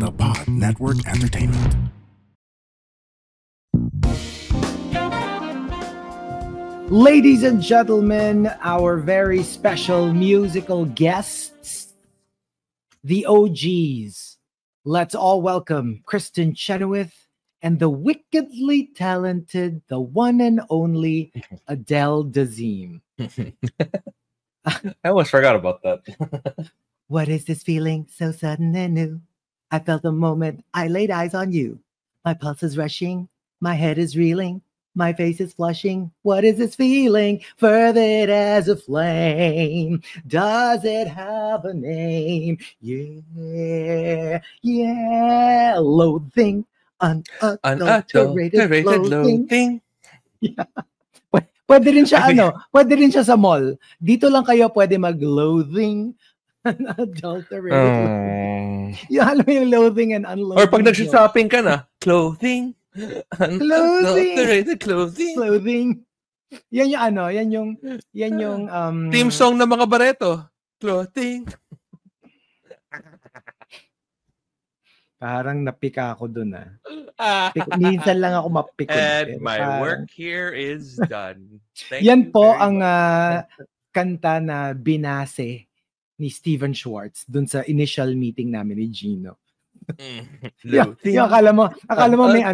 the Pod Network Entertainment. Ladies and gentlemen, our very special musical guests, the OGs. Let's all welcome Kristen Chenoweth and the wickedly talented, the one and only Adele Dazeem. I almost forgot about that. What is this feeling so sudden and new? I felt the moment I laid eyes on you. My pulse is rushing, my head is reeling, my face is flushing. What is this feeling? Fervid as a flame. Does it have a name? Yeah, yeah. Loathing, unadulterated loathing. Yeah. Pwede rin siya, pwede rin siya sa mall. Dito lang kayo pwede mag-loathing, unadulterated. Yung alam mo yung loathing and unloathing. Or pag nag-shopping ka na, clothing, unadulterated clothing. Clothing. Yan yung Theme song ng mga Barreto. Clothing. Parang napika ako dun Minsan lang ako mapiko. And my work here is done. Yan po ang kanta na binase ni Steven Schwartz dun sa initial meeting namin ni Gino. Yung akala mo may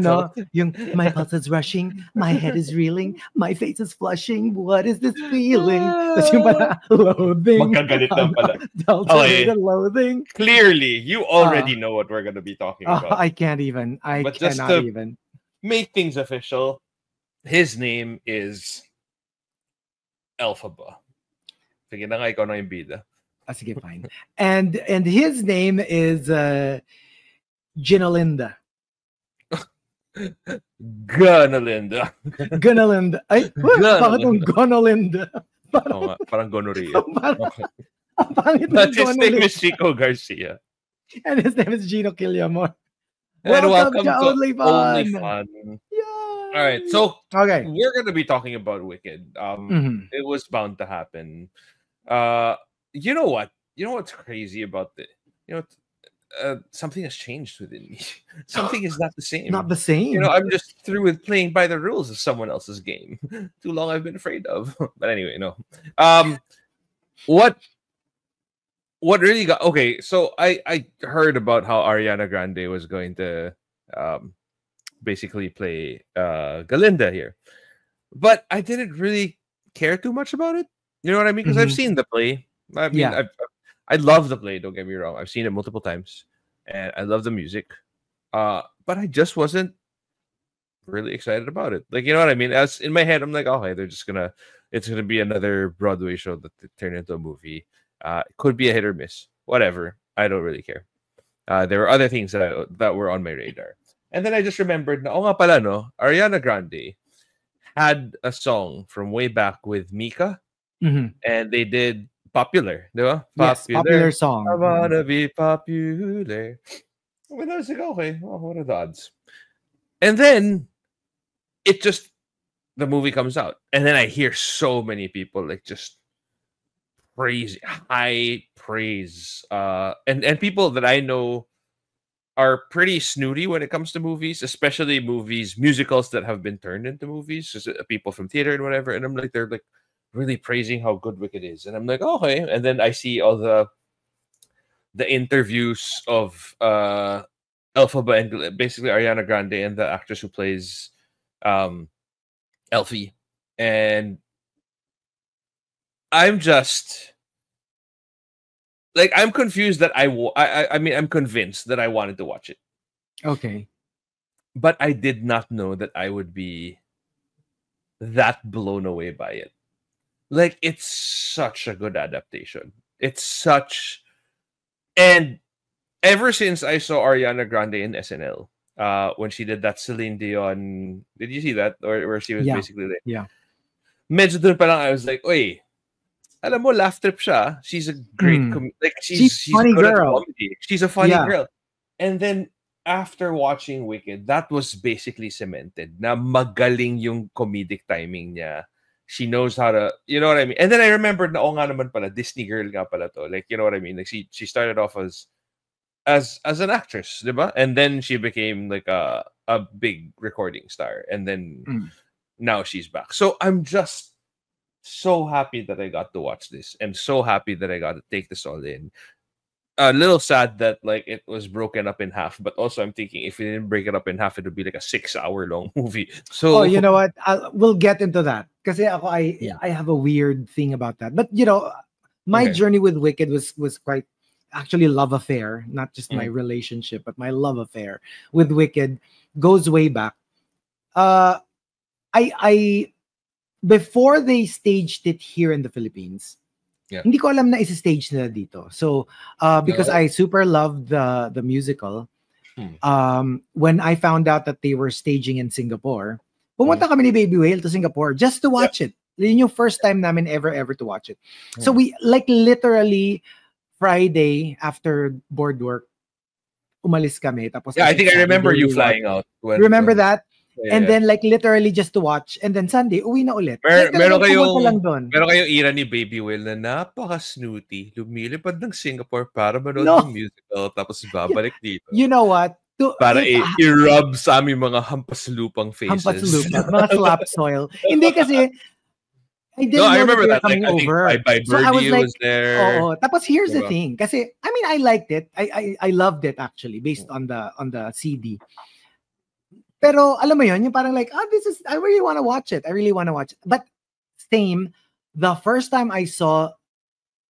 yung my pulse is rushing, my head is reeling, my face is flushing, what is this feeling? Tapos yung pala, loathing. Magkagalit lang pala. Adulterated loathing. Clearly, you already know what we're gonna be talking about. I can't even. But cannot even. Make things official, his name is Elphaba. Sige na nga, ikaw na yung bida. Sige, fine. And his name is Ginolinda. Gunalinda. Gunalinda. Ay, bakit yung Gunalinda? Parang gonorrhea. But his name is Chico Garcia. And his name is Gino Killiamore. And welcome to Only Fun. All right, so we're going to be talking about Wicked. It was bound to happen. You know what? You know what's crazy about it? Something has changed within me. Something is not the same. Not the same. I'm just through with playing by the rules of someone else's game. Too long I've been afraid of. But anyway, no. What really got so I heard about how Ariana Grande was going to basically play Galinda here. But I didn't really care too much about it. You know what I mean? Because I've seen the play. I love the play, don't get me wrong. I've seen it multiple times, and I love the music. But I just wasn't really excited about it. Like, you know what I mean? As in my head, I'm like, it's gonna be another Broadway show that turned into a movie. It could be a hit or miss. Whatever. I don't really care. There were other things that were on my radar. And then I just remembered, Ariana Grande had a song from way back with Mika, and they did Popular, diba? Yes, popular song. I wanna be popular. I was like, what are the odds? And then the movie comes out, and then I hear so many people like just high praise, and people that I know are pretty snooty when it comes to movies, especially musicals that have been turned into movies, just people from theater and whatever. And I'm like, they're like really praising how good Wicked is, and I'm like, and then I see all the interviews of Elphaba and basically Ariana Grande and the actress who plays Elfie, and I'm just like, I'm confused that I'm convinced that I wanted to watch it. Okay, but I did not know that I would be that blown away by it. Like, it's such a good adaptation. And ever since I saw Ariana Grande in SNL, when she did that Celine Dion, did you see that? Or where she was basically like, medyo dun pa lang, I was like, oy, alam mo, laugh trip siya. She's a great, she's funny good girl. At comedy. She's a funny girl. And then after watching Wicked, that was basically cemented na magaling yung comedic timing niya. She knows how to, you know what I mean? And then I remembered na, nga naman pala, Disney girl nga pala to. Like, you know what I mean? Like, she started off as as an actress, diba? And then she became like a big recording star, and then now she's back. So I'm just so happy that I got to watch this, and so happy that I got to take this all in. A little sad that like it was broken up in half, but also I'm thinking if we didn't break it up in half, it would be like a 6-hour long movie. So Oh, you know what? We'll get into that. Kasi I have a weird thing about that. But you know, my Okay. journey with Wicked was quite actually love affair, not just my relationship, but my love affair with Wicked goes way back. I before they staged it here in the Philippines, hindi ko alam na isa-stage nila dito. So, because I super loved the musical, when I found out that they were staging in Singapore, pumunta kami ni Baby Whale to Singapore just to watch it. Yun yung first time namin ever to watch it. So we like literally Friday after board work, umalis kami. Tapos I think I remember you flying out. Remember that? Yeah, and then like literally just to watch, and then Sunday uwi na ulit. Meron kayong ira ni Baby Whale na napaka-snooty. Lumilipad ng Singapore para manood ng musical tapos babalik dito. You know what? Para i-rub sa aming mga hampas lupang faces. Hampas lupa, mga slap soil. Hindi kasi I didn't know I remember that. Coming like, over. I think by Birdie was there. Oh, tapos here's the thing. Kasi I mean I liked it. I loved it actually based on the CD. Pero alam mo yun, yung parang like, I really want to watch it. I really want to watch it. But same, the first time I saw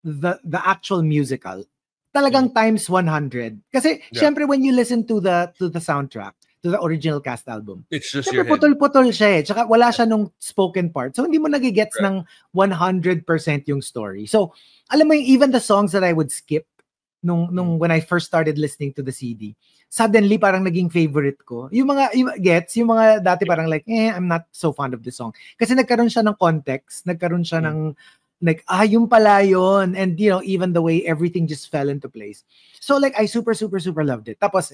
the actual musical, talagang times 100. Kasi syempre when you listen to the soundtrack, to the original cast album, it's just syempre putol-putol siya eh. Tsaka wala siya nung spoken part. So hindi mo nagigets ng 100% yung story. So alam mo yung even the songs that I would skip nung when I first started listening to the CD, suddenly parang naging favorite ko. Yung mga dati parang like, I'm not so fond of this song. Kasi nagkaroon siya ng context, nagkaroon siya ng like, yung pala yun. And you know, even the way everything just fell into place. So like, I super loved it. Tapos,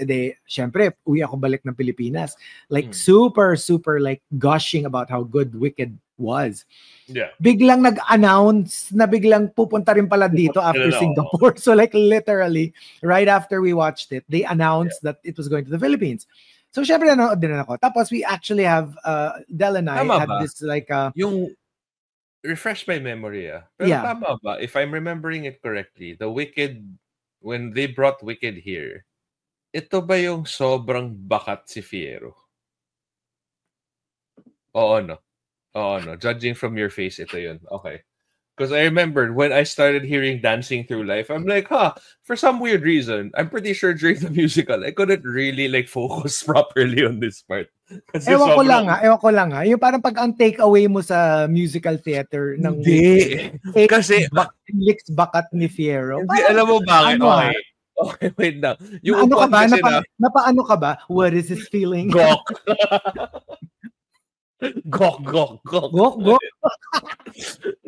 syempre, uwi ako balik ng Pilipinas. Like, super like gushing about how good Wicked was. Yeah. Biglang nag-announce na biglang pupunta rin pala dito after Singapore. So like literally, right after we watched it, they announced that it was going to the Philippines. So syempre nanood din ako. Tapos we actually have, Del and I had this like... yung refresh my memory Pero tama ba? If I'm remembering it correctly, the Wicked, when they brought Wicked here, ito ba yung sobrang bakat si Fiyero? Oo, no? Judging from your face, ito yun. Okay. Because I remember when I started hearing Dancing Through Life, I'm like, for some weird reason, I'm pretty sure during the musical, I couldn't really like focus properly on this part. Ewan ko lang ha. Yung parang pag ang takeaway mo sa musical theater ng kasi licks bakat ni Fiyero. Hindi, alam mo bakit? Okay, wait lang. Yung ano ka ba? Napaano ka ba? What is this feeling? Gok. Gok.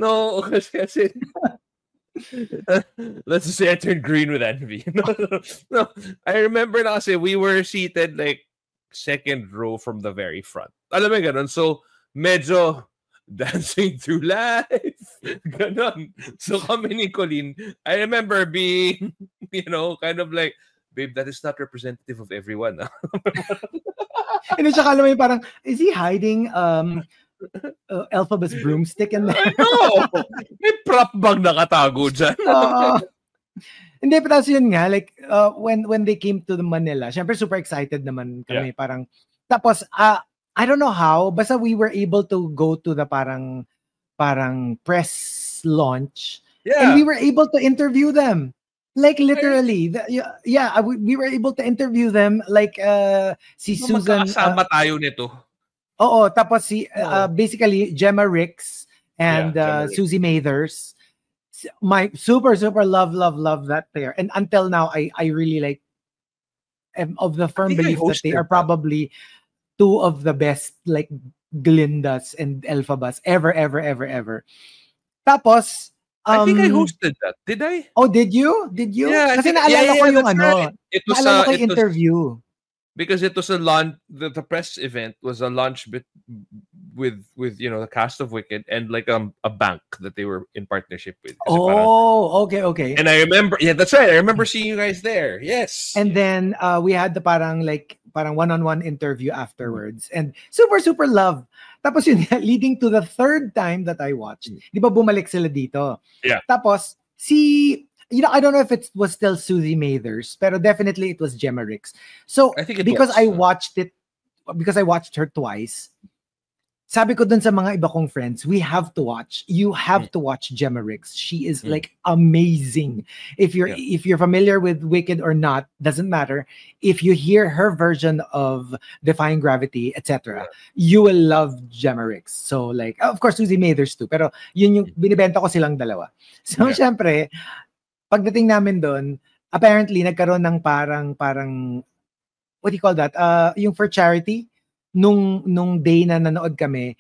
No, kasi let's just say I turned green with envy. No. I remember na kasi we were seated like second row from the very front. Alam mo ganun? So, medyo Dancing Through Life. Ganun. So kami ni Colleen, I remember being, kind of like, babe, that is not representative of everyone. And then alam mo yung parang, is he hiding Elphaba's broomstick in there? No! May prop bag nakatago dyan. Hindi, pero yun nga, like, when they came to the Manila, syempre super excited naman kami. Parang, tapos, I don't know how, basta we were able to go to the parang press launch. Yeah. And we were able to interview them. Like literally, we were able to interview them. Like si Susan. Magkakasama tayo nito. Oo, tapos basically Gemma Ricks and Susie Mathers. My super love that pair. And until now, I really like. am of the firm belief that they are probably two of the best like Glindas and Elphabas ever. Tapos, I think I hosted that. Did I? Oh, did you? Yeah, kasi naalala ko yung ano. Right. It was naalala ko yung interview. Because it was a launch, the press event was a launch with the cast of Wicked and like a bank that they were in partnership with. Kasi Okay. and I remember, that's right. I remember seeing you guys there. Yes. And then we had the parang one-on-one interview afterwards. And super, super love. Tapos yun, leading to the third time that I watched. Di ba bumalik sila dito? Yeah. Tapos, I don't know if it was still Suzy Mathers, pero definitely it was Gemma Ricks. So, I think it because was. I watched her twice, sabi ko dun sa mga iba kong friends, you have to watch Gemma Ricks. She is like amazing. If you're familiar with Wicked or not, doesn't matter. If you hear her version of Defying Gravity, etc., you will love Gemma Ricks. So like, of course, Suzy Mathers too, pero yun yung binibenta ko silang dalawa. So syempre, pagdating namin doon, apparently nagkaroon ng parang what do you call that? Yung for charity nung day na nanood kami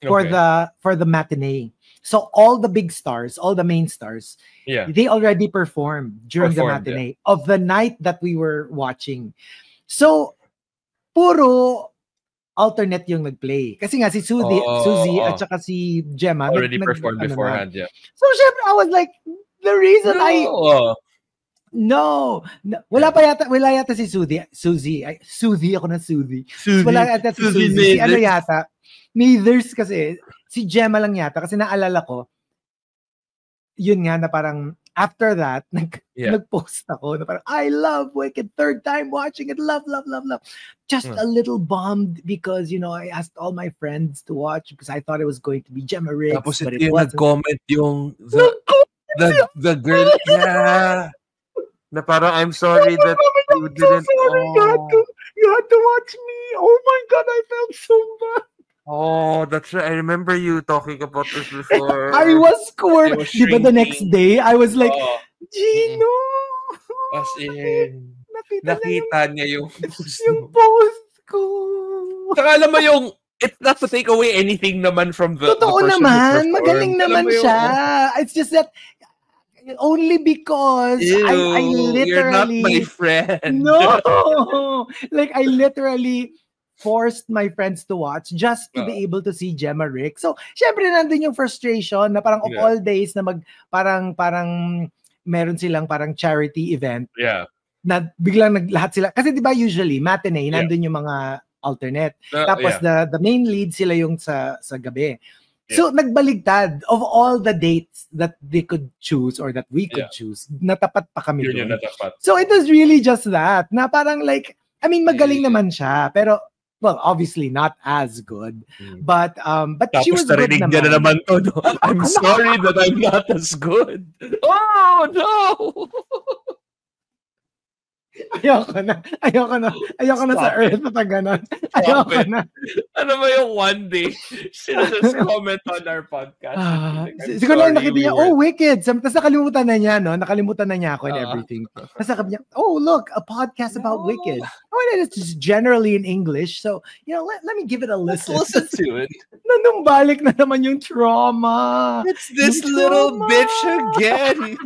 for the matinee. So all the big stars, all the main stars, they already performed during the matinee of the night that we were watching. So puro alternate yung nag-play. Kasi nga si Suzy at saka si Gemma already performed beforehand, So syempre I was like, the reason wala yata si Suzy ako na Suzy. Wala yata si Suzy. Si ano yata? Mathers kasi. Si Gemma lang yata. Kasi naalala ko, yun nga na parang, after that, nag-post ako na parang, I love Wicked, third time watching it, love. Just a little bummed because, I asked all my friends to watch because I thought it was going to be Gemma Ricks. Tapos but it it wasn't. nag-comment yung the girl, na parang, I'm sorry that you didn't. You had to watch me. Oh my God, I felt so bad. Oh, that's right. I remember you talking about this before. I was scored. Diba the next day, I was like, Gino. As in, nakita niya yung post ko. Saka alam mo yung, it's not to take away anything naman from the Totoo person naman. Magaling naman siya. It's just that only because I literally, you're not my friend. No. Like I literally forced my friends to watch just to be able to see Gemma Ricks. So, syempre nandun yung frustration na parang of all days na parang meron silang parang charity event. Yeah. Na biglang lahat sila kasi 'di ba usually matinee nandun yung mga alternate. Tapos the main lead sila yung sa gabi. So, nagbaligtad of all the dates that they could choose or that we could choose. Natapat pa kami doon. So, it was really just that. Na parang like, I mean, magaling naman siya. Pero, well, obviously not as good. But she was good naman. Tapos naman to, no? I'm sorry that I'm not as good. Oh, no! Ayoko na sa earth na gano'n. Ayoko na. Ano ba yung one day, sila just comment on our podcast. Siguro lang nakita niya, Wicked. Tapos nakalimutan na niya, no? Nakalimutan na niya ako and everything. Tapos sabi niya, look, a podcast about Wicked. It's just generally in English. So, let me give it a listen. Listen to it. Nung balik na naman yung trauma. It's this little bitch again.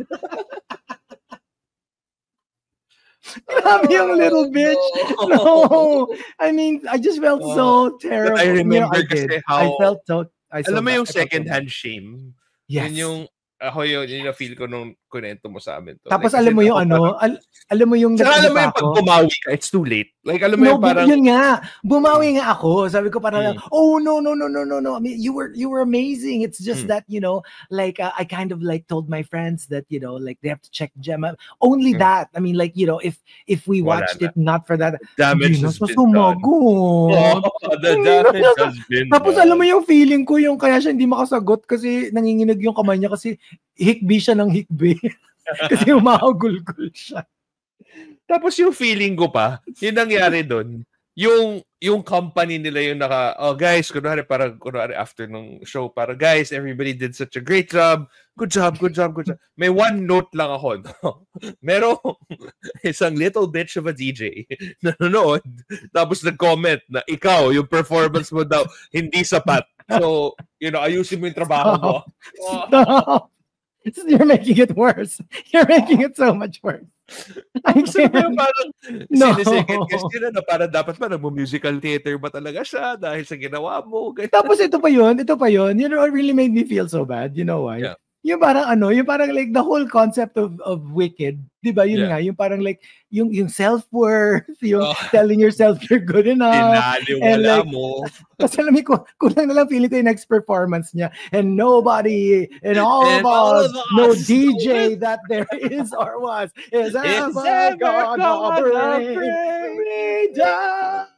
Grabe yung little bitch. No. I mean, I just felt so terrible. I remember kasi how... alam mo yung second-hand shame? Yes. Yun yung... Ako yun na-feel ko nung kunento mo sa amin to. Tapos alam mo yung alam mo yung... Saka alam mo yung pag bumawi ka, it's too late. Like alam mo yung parang... Yun nga. Bumawi nga ako. Sabi ko parang, no. I mean, you were amazing. It's just that, like I kind of like told my friends that, like they have to check Gemma. Only that. I mean, like, if we watched it not for that. Damage has been done. The damage has been done. Tapos alam mo yung feeling ko yung kaya siya hindi makasagot kasi nanginginig yung kamay niya kasi hikbi siya ng hikbi. Kasi umahagulgul siya. Tapos yung feeling ko pa, yung nangyari doon, yung company nila yung guys, kunwari after nung show, guys, everybody did such a great job. Good job. May one note lang ako. No? Merong isang little bitch of a DJ na nanonood, tapos nag-comment na ikaw, yung performance mo daw, hindi sapat. So, ayusin mo yung trabaho mo. Stop. You're making it worse. You're making it so much worse. Tapos ano ba yung parang No. sinisecond guess nila na parang dapat ba nagmo-musical theater ba talaga siya dahil sa ginawa mo? Ganyan. Tapos ito pa yun. You know, it really made me feel so bad. You know why? Yeah. Yung parang like the whole concept of Wicked, di ba? Yun nga, yung parang like, yung self-worth, yung telling yourself you're good enough. And Pinaliwala like, mo. kasi alam ko, kulang na lang feeling ko yung next performance niya. And nobody in all of us, no DJ that there is or was, is ever gonna bring me down.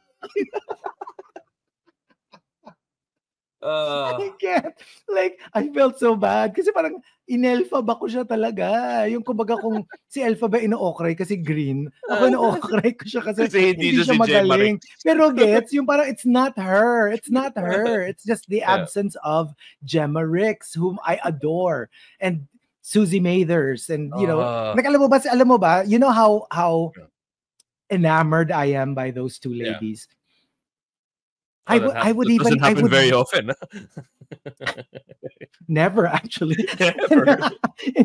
I can't. Like, I felt so bad. Kasi parang in-Elphaba ko siya talaga. Yung kumbaga kung si Elphaba ino-okray kasi green, ako ino-okray ko siya kasi hindi siya si magaling. Pero gets, yung parang it's not her. It's not her. It's just the absence of Gemma Ricks, whom I adore. And Susie Mathers. And, you know, alam mo ba, you know how enamored I am by those two ladies. I would even. Doesn't happen very often. Never actually. Never.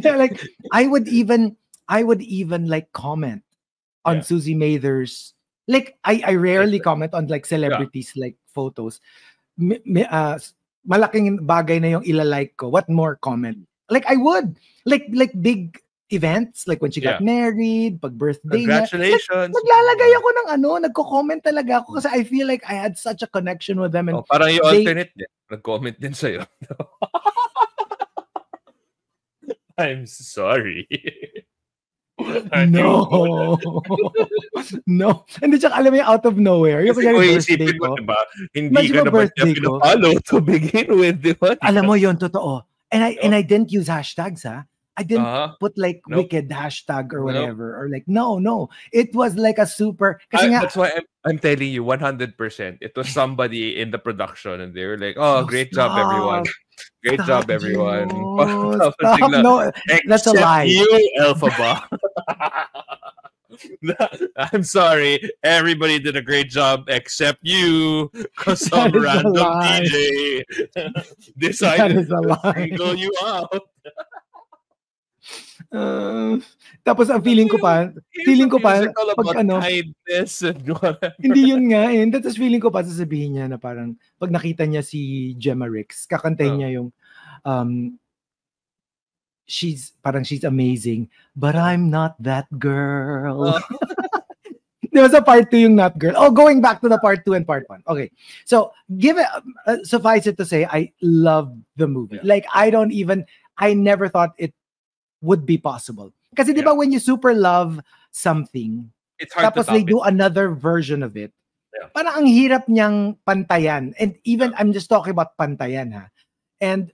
Like I would even like comment on Susie Mathers. Like I rarely comment on like celebrities like photos. Malaking bagay na yung ilalike ko. What more comment? Like I would like big events like when she got married, pag birthday congratulations niya. Naglalagay ako ng nagko-comment talaga ako kasi I feel like I had such a connection with them and parang yung alternate din. Nag-comment din sa'yo. I'm sorry. No. No. Hindi tsaka alam mo yung out of nowhere. Yung birthday ko. Diba? Hindi ka naman niya pinapalo to begin with. Diba? Alam mo yun, totoo. And I didn't use hashtags, ha? I didn't put like wicked hashtag or whatever or like no. It was like a super. That's why I'm telling you 100%. It was somebody in the production and they were like, "Oh, great job, everyone! Great job, everyone!" Stop. No, that's a lie. You, Elphaba. I'm sorry. Everybody did a great job except you, because some random DJ decided to single you out. Tapos ang feeling ko pa pag kindness and hindi yun nga that's feeling ko pa sasabihin niya na parang pag nakita niya si Gemma Ricks kakantahin niya yung she's amazing but I'm not that girl. There was a part 2 yung not girl. Going back to the part 2 and part 1. Okay. So, suffice it to say, I love the movie. Like, I never thought it would be possible. Kasi di ba when you super love something, it's hard tapos to they do another version of it, parang ang hirap niyang pantayan. And even, I'm just talking about pantayan, ha. And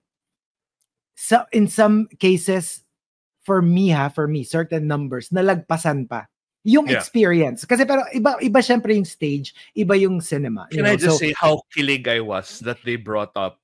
so, in some cases, for me, certain numbers, nalagpasan pa. Yung experience. Kasi pero iba syempre yung stage, iba yung cinema. Can I just say how kilig I was that they brought up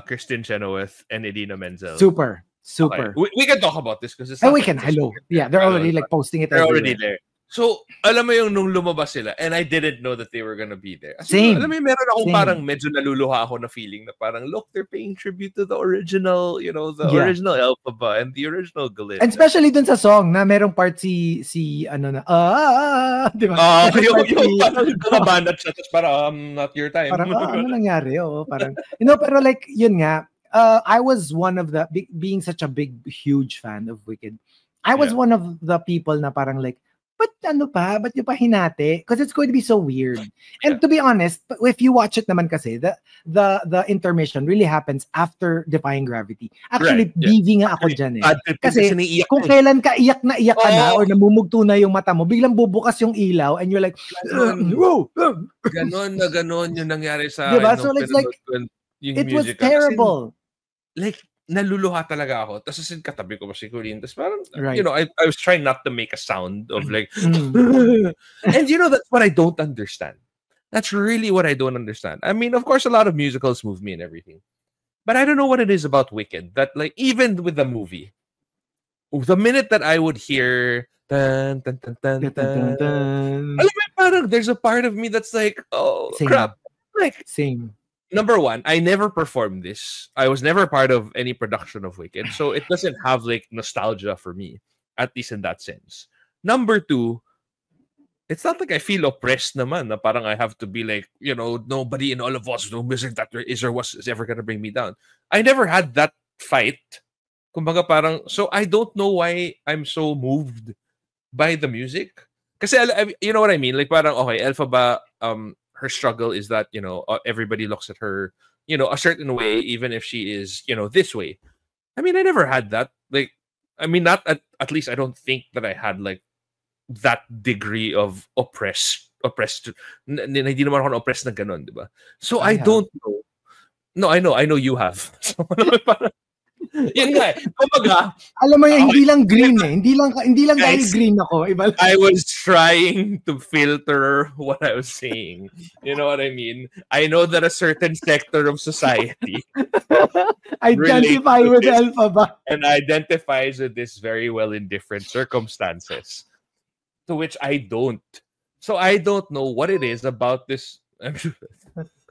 Kristin Chenoweth and Idina Menzel? Super. Okay. We can talk about this because it's we can. Hello. Yeah, they're already like posting it. They're already there. So, alam mo yung nung lumabas sila, and I didn't know that they were gonna be there. Same. Alam mo yung meron akong parang medyo naluluha ako na feeling na parang, look, they're paying tribute to the original, you know, the original Elphaba and the original Galind. And especially dun sa song na merong part si ano na, di ba? Yung parang kumabanat siya, tapos parang, not your time. Parang, ano nangyari? Parang, pero like, yun nga, I was one of the, being such a huge fan of Wicked, I was one of the people na parang like, ba't nyo pa hinati? Because it's going to be so weird. And to be honest, if you watch it naman kasi, the intermission really happens after Defying Gravity. Actually, BV nga ako dyan Kasi kung kailan ka iyak na or namumugto na yung mata mo, biglang bubukas yung ilaw and you're like, ganon yung nangyari sa diba? So it's like, it was terrible. Like, naluluha talaga ako. Tapos katabi ko pa si Colleen. Tapos parang, you know, I was trying not to make a sound of like, and you know, that's what I don't understand. That's really what I don't understand. I mean, of course, a lot of musicals move me and everything. But I don't know what it is about Wicked that like, even with the movie, the minute that I would hear, dun, dun, dun, dun, dun, dun, alam mo, parang there's a part of me that's like, oh, same. Crap. Like, same. Number one, I never performed this. I was never part of any production of Wicked. So it doesn't have like nostalgia for me, at least in that sense. Number two, it's not like I feel oppressed naman na parang I have to be like, nobody in all of us, no music that there is or was is ever gonna bring me down. I never had that fight. Kumbaga parang, so I don't know why I'm so moved by the music. Kasi, you know what I mean? Like parang, okay, Elphaba, her struggle is that, everybody looks at her, a certain way, even if she is, this way. I mean, I never had that. Like, I mean, not at least I don't think that I had like that degree of oppressed. Hindi naman ako oppressed na ganon, di ba? So I don't know. No, I know you have. So, parang, yun nga, kumbaga, alam mo yung hindi lang green eh. Hindi lang dahil green ako. Iba lang. I was trying to filter what I was saying. You know what I mean? I know that a certain sector of society identify with Elphaba and identifies with this very well in different circumstances, to which I don't. So I don't know what it is about this.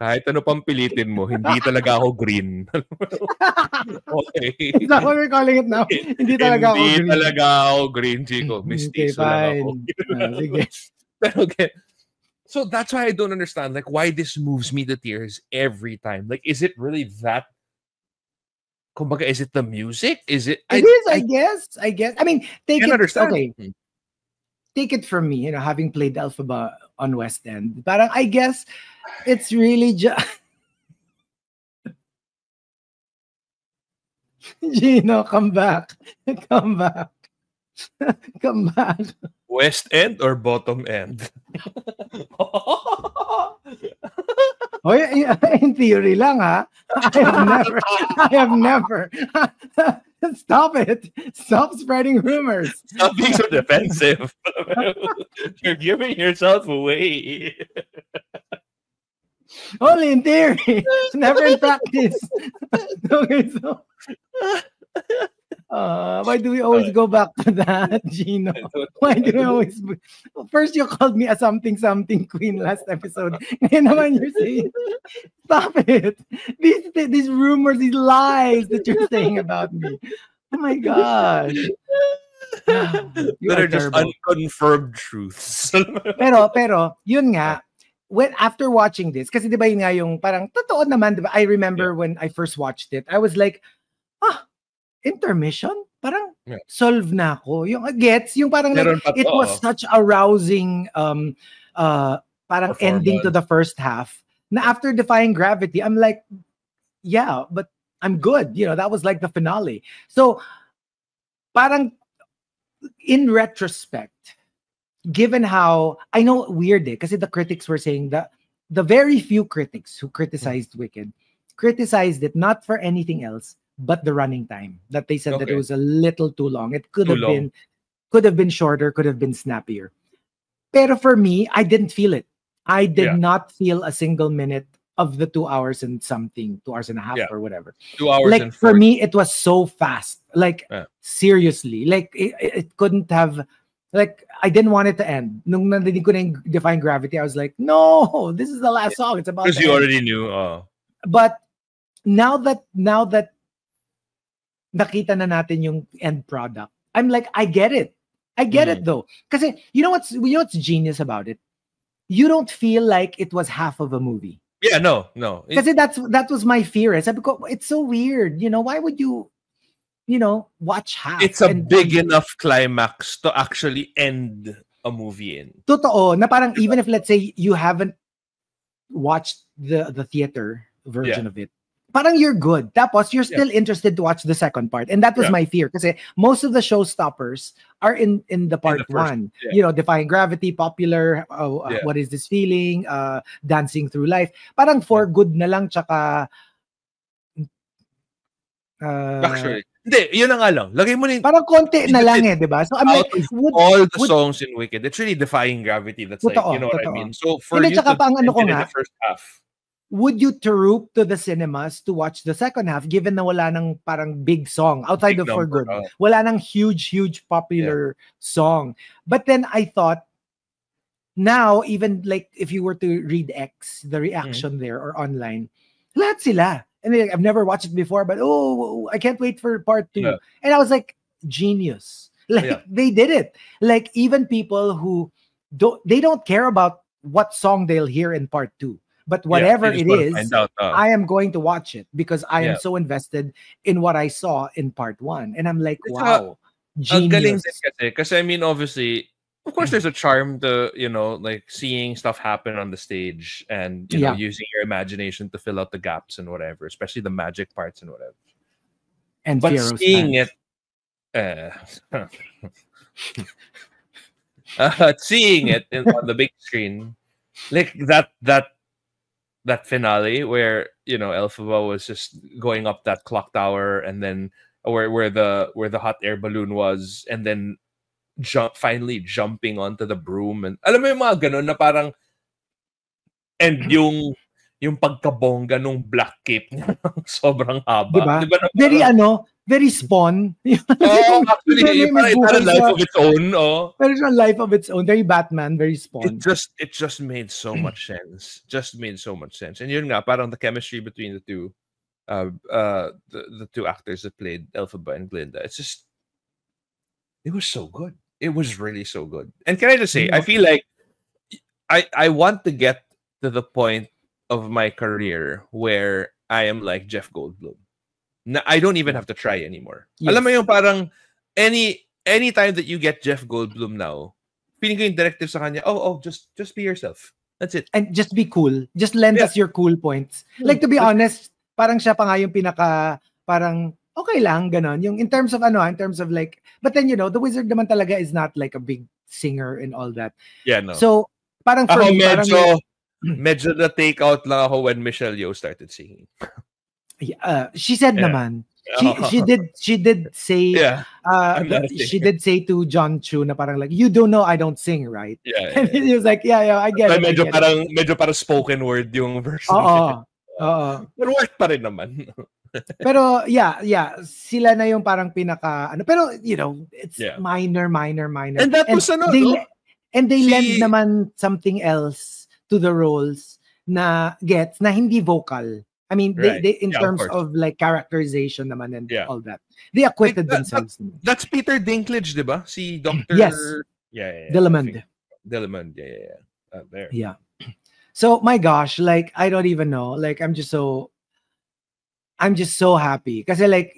Kahit ano pang pilitin mo, hindi talaga ako green. Okay. Is that what we're calling it now? Hindi talaga ako green. Hindi talaga ako green, Chico. Mistiso lang ako. Sige. Okay. So that's why I don't understand like why this moves me to tears every time. Like, is it really that? Kumbaga, is it the music? Is it? It is, I guess. I mean, take it. Understand. Okay. Take it from me, having played Elphaba on West End. Parang I guess it's really just Gino, come back. Come back. Come back. West End or bottom end? Oh, in theory lang, ha? I have never. Stop it. Stop spreading rumors. Stop being so defensive. You're giving yourself away. Only in theory. Never in practice. Okay, so why do we always go back to that, Gino? Why do we always... First, you called me a something queen last episode. Ngayon naman you're saying, stop it. These rumors, these lies that you're saying about me. Oh my gosh. That are just unconfirmed truths. pero, yun nga, after watching this, kasi diba yun nga yung parang, totoo naman, diba? I remember when I first watched it, I was like, intermission? Parang solve na ako. Yung gets, yung parang like, it was such a rousing parang ending to the first half. Na after Defying Gravity, I'm like, yeah, but I'm good. That was like the finale. So, parang in retrospect, given how, I know weird kasi the critics were saying that the very few critics who criticized Wicked criticized it not for anything else but the running time, that they said that it was a little too long. It could have been shorter, could have been snappier. Pero for me, I didn't feel it. I did not feel a single minute of the 2 hours and something, 2 hours and a half or whatever. 2 hours like and 40. For me, it was so fast. Like seriously, like it couldn't have. Like I didn't want it to end. Nung nadinig ko na yung Defying Gravity, I was like, no, this is the last song. It's about. Because you already knew. But now that nakita na natin yung end product, I'm like, I get it. I get it though. Kasi you know what's genius about it? You don't feel like it was half of a movie. Yeah, no. Kasi that was my fear. I said, because it's so weird. Why would you, watch half? It's a big enough climax to actually end a movie in. Totoo. Na parang even if let's say you haven't watched the theater version of it, parang you're good. Tapos you're still interested to watch the second part. And that was my fear. Kasi most of the showstoppers are in the part one. Defying Gravity, Popular, What Is This Feeling, Dancing Through Life. Parang For Good na lang, tsaka... Actually, hindi, yun na nga lang. Lagay mo na parang konti na lang diba? So I'm like, all the songs in Wicked, it's really Defying Gravity. That's like, you know what I mean? So for you to in the first half, would you troop to the cinemas to watch the second half given na wala nang parang big song outside of For Good? Wala nang huge popular song. But then I thought, now, even like if you were to read X, the reaction there or online, lahat sila. And I've never watched it before, but I can't wait for part 2. And I was like, genius. Like they did it. Like even people who don't care about what song they'll hear in part 2. But whatever it is, I am going to watch it because I am so invested in what I saw in part 1. And I'm like, wow, genius. Because I mean, obviously, of course, there's a charm to, like seeing stuff happen on the stage and, using your imagination to fill out the gaps and whatever, especially the magic parts and whatever. And but seeing it, seeing it on the big screen, like that finale where Elphaba was just going up that clock tower and then where the hot air balloon was and then finally jumping onto the broom and alam mo yung mga ganun na parang and yung pagkabongga nung black cape niya sobrang haba. Diba? Very Spawn. Actually, it had a life of its own. There is a life of its own. Very Batman, very Spawn. It just made so much sense. And yun nga, parang the chemistry between the two, the two actors that played Elphaba and Glinda. It was so good. It was really so good. And can I just say, I feel like I want to get to the point of my career where I am like Jeff Goldblum. I don't even have to try anymore. Yes. Alam mo yung parang any time that you get Jeff Goldblum now, feeling ko yung directive sa kanya, just be yourself. That's it. And just be cool. Just lend us your cool points. Like to be honest, parang siya pa nga yung pinaka parang okay lang ganon. Yung in terms of like, but then the Wizard naman talaga is not like a big singer and all that. Yeah, no. So parang for me, medyo na take out lang ako when Michelle Yeoh started singing. She said naman. She did say she did say to John Chu na parang like, you don't know I don't sing, right? And he was like, I get it. Medyo parang spoken word yung version. Pero work pa rin naman. Pero sila na yung parang pinaka pero it's minor. And that was they lend naman something else to the roles na gets na hindi vocal. I mean, they in terms of like characterization naman and all that. They acquitted themselves. That's Peter Dinklage, diba? Si Dr. Yes. Yeah. Delamond. There. Yeah. So my gosh, like I don't even know. Like I'm just so happy. Because like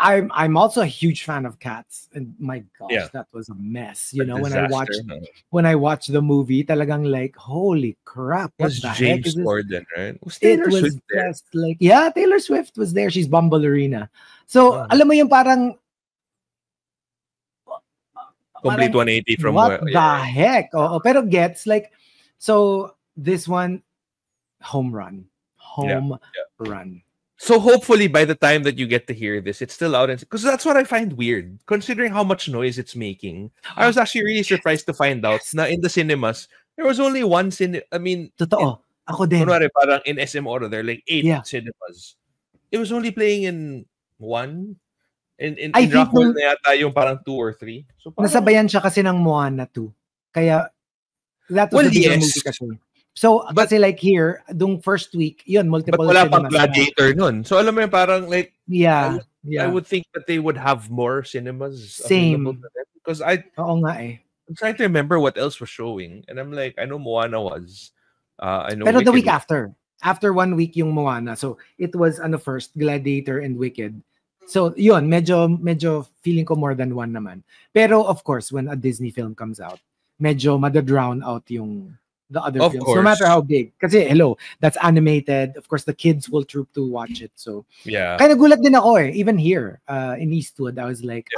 I'm also a huge fan of Cats, and my gosh, that was a mess. When I watched the movie, talagang like, holy crap! What the heck is this? Corden, right? It was just like, Taylor Swift was there. She's Bumballerina. So alam mo yung parang complete 180 from what the heck? Pero gets like, so this one home run. So hopefully by the time that you get to hear this, it's still out. Because that's what I find weird, considering how much noise it's making. I was actually really surprised to find out na in the cinemas, there was only one I mean, totoo. Ako din. Parang in SM Oro, there are like 8 cinemas. It was only playing in one. In Rockwood na yata yung parang 2 or 3. So parang, nasabayan siya kasi ng Moana 2. Kaya that was the bigger movie kasi. So, kasi like here, dung first week, yun, multiple but wala pang Gladiator nun. So, alam mo yun, parang like, I would think that they would have more cinemas available to them. Because I'm trying to remember what else was showing. And I'm like, I know Moana was. I know Pero Wicked the week after 1 week yung Moana. So, it was first, Gladiator and Wicked. So, yun, medyo feeling ko more than one naman. Pero, of course, when a Disney film comes out, medyo madadrown out yung the other films, no matter how big. Kasi, hello, that's animated. Of course, the kids will troop to watch it. So, kind of gulat din ako even here in Eastwood, I was like,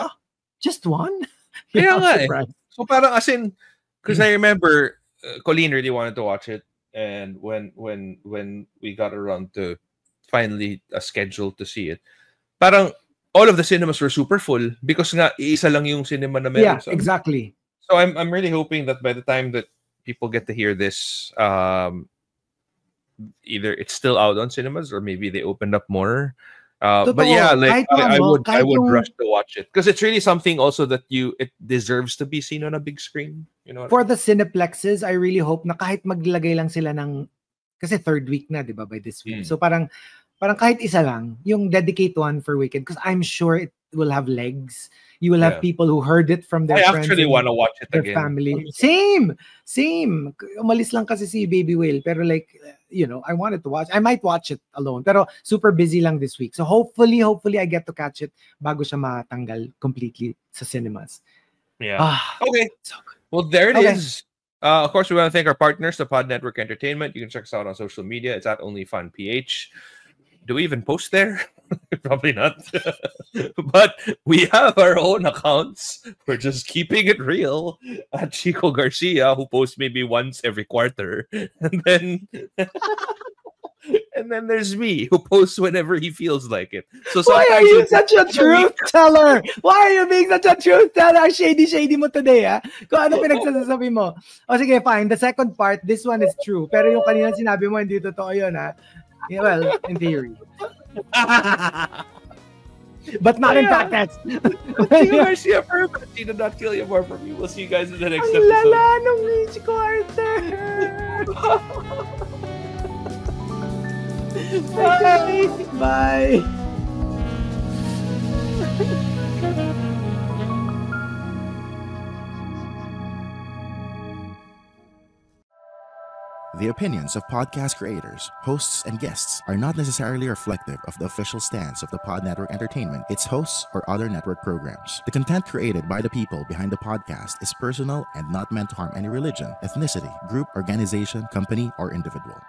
just one? So, parang as in, because I remember Colleen really wanted to watch it, and when we got around to finally a schedule to see it, parang all of the cinemas were super full because nga isa lang yung cinema na meron. Yeah, exactly. So I'm really hoping that by the time that people get to hear this, either it's still out on cinemas or maybe they opened up more. But yeah, like I would rush to watch it because it's really something also that it deserves to be seen on a big screen. For the Cineplexes, I really hope na kahit maglagay lang sila ng, kasi third week na, di ba, by this week. So parang kahit isa lang, yung dedicate one for Wicked, because I'm sure will have legs. You will have Yeah. people who heard it from their I friends actually and want to watch it their again. family. Same. Umalis lang kasi si Baby Whale, pero like, I wanted to watch. I might watch it alone, pero super busy lang this week. So hopefully I get to catch it bago siya matanggal completely sa cinemas. Yeah. Okay. So good. Well, there it Okay. is. Of course, we want to thank our partners, the Pod Network Entertainment. You can check us out on social media. It's at OnlyFunPH. Do we even post there? Probably not. But we have our own accounts. We're just keeping it real. At Chico Garcia, who posts maybe once every quarter. And then and then there's me, who posts whenever he feels like it. So Why are sometimes you it's such a truth teller? Why are you being such a truth teller? Shady mo today, ha? Kung ano pinagsasabi mo. O sige, fine. The second part, this one is true. Pero yung kanina sinabi mo, hindi totoo yun, ha? Yeah, well, in theory. But not in practice. Chico Garcia, perfect. Did not kill you more from you. We'll see you guys in the next Ang episode. lala nung Chico Arthur. Bye. Bye. The opinions of podcast creators, hosts, and guests are not necessarily reflective of the official stance of the Pod Network Entertainment, its hosts, or other network programs. The content created by the people behind the podcast is personal and not meant to harm any religion, ethnicity, group, organization, company, or individual.